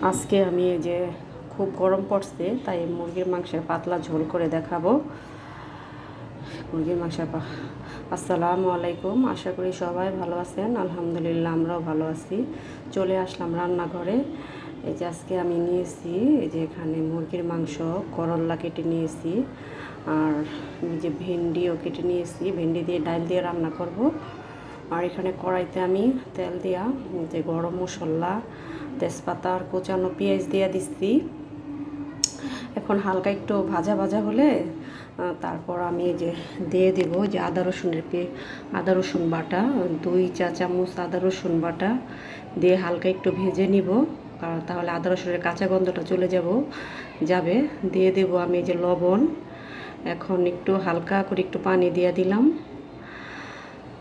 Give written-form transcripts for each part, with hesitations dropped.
আজকে আমি এই যে খুব গরম পড়ছে তাই মুরগির মাংসের পাতলা ঝোল করে দেখাবো। মুরগির মাংসের আসসালামু আলাইকুম, আশা করি সবাই ভালো আছেন। আলহামদুলিল্লাহ আমরাও ভালো আছি। চলে আসলাম রান্নাঘরে। এই যে আজকে আমি নিয়েছি এই যে এখানে মুরগির মাংস, করল্লা কেটে নিয়েছি, আর এই যে ভেন্ডিও কেটে নিয়েছি। ভেন্ডি দিয়ে ডাল দিয়ে রান্না করব। আর এখানে কড়াইতে আমি তেল দিয়া যে গরম মশলা, তেজপাতা আর কোচানো পেঁয়াজ দিয়ে দিচ্ছি। এখন হালকা একটু ভাজা ভাজা হলে তারপর আমি যে দিয়ে দিব যে আদা রসুন বাটা, 2 চা চামচ আদা রসুন বাটা দিয়ে হালকা একটু ভেজে নিব, কারণ তাহলে আদা রসুনের কাঁচা গন্ধটা চলে যাবে। দিয়ে দেব আমি যে লবণ। এখন একটু হালকা করে একটু পানি দিয়ে দিলাম,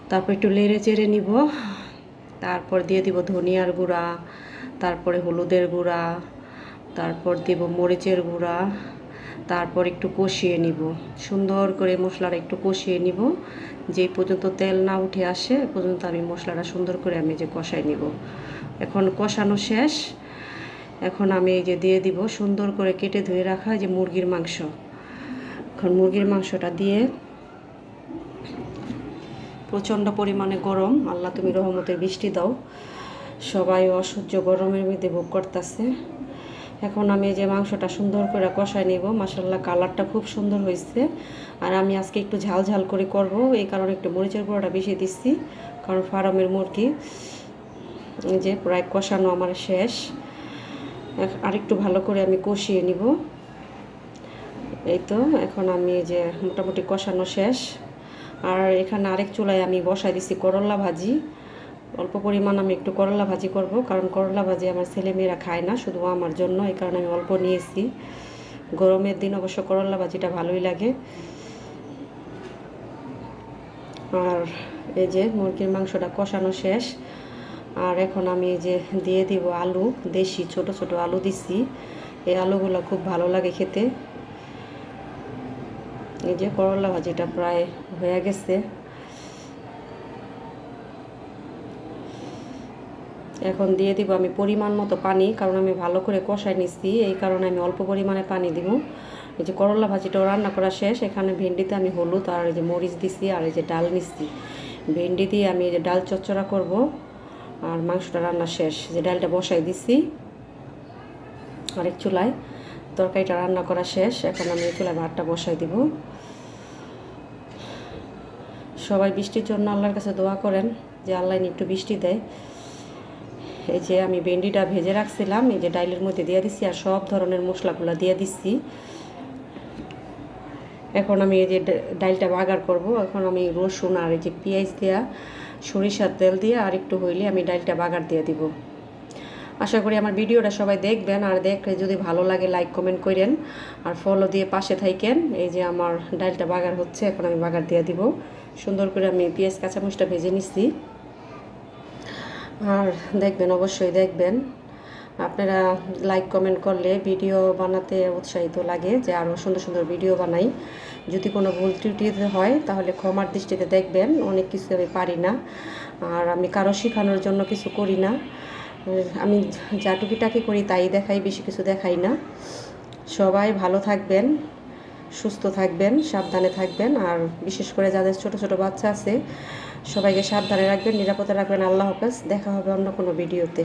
তারপর একটু নেড়ে চেড়ে নিব। তারপর দিয়ে দিব ধনিয়ার গুঁড়া, তারপরে হলুদের গুঁড়া, তারপর দেব মরিচের গুঁড়া, তারপর একটু কষিয়ে নিব। সুন্দর করে মশলাটা একটু কষিয়ে নিব, যেই পর্যন্ত তেল না উঠে আসে পর্যন্ত আমি মশলাটা সুন্দর করে আমি যে কষাই নিব। এখন কষানো শেষ। এখন আমি এই যে দিয়ে দিব সুন্দর করে কেটে ধুয়ে রাখা যে মুরগির মাংস। এখন মুরগির মাংসটা দিয়ে, প্রচণ্ড পরিমাণে গরম, আল্লাহ তুমি রহমতের বৃষ্টি দাও। সবাই অসহ্য গরমের মধ্যে ভোগ করতেছে। এখন আমি এই যে মাংসটা সুন্দর করে কষায় নেব। মাশাআল্লাহ কালারটা খুব সুন্দর হয়েছে। আর আমি আজকে একটু ঝাল ঝাল করে করব, এই কারণে একটু মরিচের গুঁড়োটা বেশি দিচ্ছি, কারণ ফার্মের মুরগি। এই যে প্রায় কষানো আমার শেষ। আরেকটু ভালো করে আমি কষিয়ে নিব। এই তো এখন আমি এই যে মোটামুটি কষানো শেষ। আর এখানে আরেক চুলায় আমি বসাই দিছি করলা ভাজি। অল্প পরিমাণ আমি একটু করলা ভাজি করব, কারণ করলা ভাজি আমার ছেলেমেয়েরা খায় না, শুধু আমার জন্য, এই কারণে আমি অল্প নিয়েছি। গরমের দিন অবশ্য করলা ভাজিটা ভালোই লাগে। আর এই যে মুরগির মাংসটা কষানো শেষ। আর এখন আমি এই যে দিয়ে দিব আলু, দেশি ছোট ছোট আলু দিছি। এই আলুগুলো খুব ভালো লাগে খেতে। এই যে করলা ভাজিটা প্রায় হয়ে গেছে। এখন দিয়ে দিব আমি পরিমাণ মতো পানি, কারণ আমি ভালো করে কষাই নিচ্ছি, এই কারণে আমি অল্প পরিমাণে পানি দিব। এই যে করলা ভাজিটাও রান্না করা শেষ। এখানে ভেন্ডিতে আমি হলুদ আর এই যে মরিচ দিছি, আর এই যে ডাল নিচ্ছি। ভেন্ডি দিয়ে আমি এই যে ডাল চচ্চড়া করব। আর মাংসটা রান্না শেষ, যে ডালটা বসাই দিছি আরেক চুলায়। তরকারিটা রান্না করা শেষ। এখন আমি এই চুলায় ভাতটা বসাই দিব। সবাই বৃষ্টির জন্য আল্লাহর কাছে দোয়া করেন যে আল্লাহ একটু বৃষ্টি দেয়। এই যে আমি ভেন্ডিটা ভেজে রাখছিলাম, এই যে ডাইলের মধ্যে দিয়ে দিচ্ছি, আর সব ধরনের মশলাগুলো দিয়ে দিচ্ছি। এখন আমি এই যে ডালটা বাগার করব। এখন আমি রসুন আর এই যে পেঁয়াজ দেওয়া, সরিষার তেল দিয়ে আর একটু হইলে আমি ডালটা বাগার দিয়ে দিব। আশা করি আমার ভিডিওটা সবাই দেখবেন, আর দেখলে যদি ভালো লাগে লাইক কমেন্ট করেন, আর ফলো দিয়ে পাশে থাকেন। এই যে আমার ডালটা বাগার হচ্ছে, এখন আমি বাগার দিয়ে দিব। সুন্দর করে আমি পেঁয়াজ কাঁচামরিচটা ভেজে নিচ্ছি। আর দেখবেন, অবশ্যই দেখবেন। আপনারা লাইক কমেন্ট করলে ভিডিও বানাতে উৎসাহিত লাগে, যে আরও সুন্দর সুন্দর ভিডিও বানাই। যদি কোনো ভুল ত্রুটি হয় তাহলে ক্ষমার দৃষ্টিতে দেখবেন। অনেক কিছু আমি পারি না, আর আমি কারো শেখানোর জন্য কিছু করি না। আমি যা টুকিটাকি করি তাই দেখাই, বেশি কিছু দেখাই না। সবাই ভালো থাকবেন, সুস্থ থাকবেন, সাবধানে থাকবেন। আর বিশেষ করে যাদের ছোট ছোট বাচ্চা আছে সবাইকে সাবধানে রাখবেন, নিরাপদে রাখবেন। আল্লাহ হাফেজ। দেখা হবে অন্য কোনো ভিডিওতে।